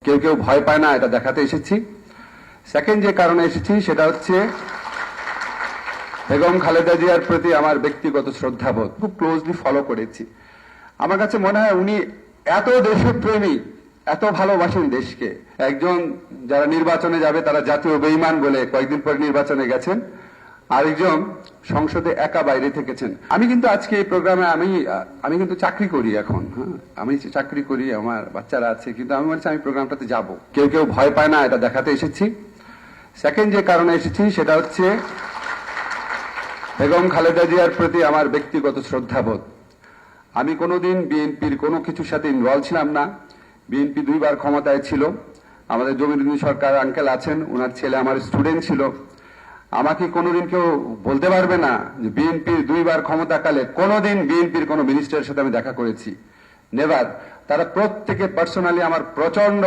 কেউ কেউ ভয় পায় না, এটা দেখাতে এসেছি। সেকেন্ড যে কারণে এসেছি সেটা হচ্ছে বেগম খালেদা জিয়ার প্রতি আমার ব্যক্তিগত শ্রদ্ধাবোধ খুব ক্লোজলি ফলো করেছি। আমার কাছে মনে হয় উনি এত দেশপ্রেমী, এত ভালোবাসেন দেশকে। একজন যারা নির্বাচনে যাবে তারা জাতীয় বেঈমান বলে কয়েকদিন পর নির্বাচনে গেছেন, আরেকজন সংসদে একা বাইরে থেকেছেন। আমি কিন্তু আজকে এই প্রোগ্রামে আমি কিন্তু চাকরি করি এখন। আমি চাকরি করি, আমার বাচ্চারা আছে, কিন্তু আমি বলছি আমি প্রোগ্রামটাতে যাব। কেউ কেউ ভয় পায় না, এটা দেখাতে এসেছি। সেকেন্ড যে কারণে এসেছি সেটা হচ্ছে বেগম খালেদা জিয়ার প্রতি আমার ব্যক্তিগত শ্রদ্ধাবোধ। আমি কোনোদিন বিএনপির কোনো কিছুর সাথে ইনভলভ ছিলাম না। বিএনপি 2 বার ক্ষমতায় ছিল। আমাদের জমিরুদ্দিন সরকার আঙ্কেল আছেন, ওনার ছেলে আমার স্টুডেন্ট ছিল। আমাকে কোনোদিন কেউ বলতে পারবে না যে বিএনপির 2 বার ক্ষমতাকালে কোনোদিন বিএনপির কোনো মিনিস্টারের সাথে আমি দেখা করেছি। নেভার। তারা প্রত্যেকে পার্সোনালি আমার প্রচন্ড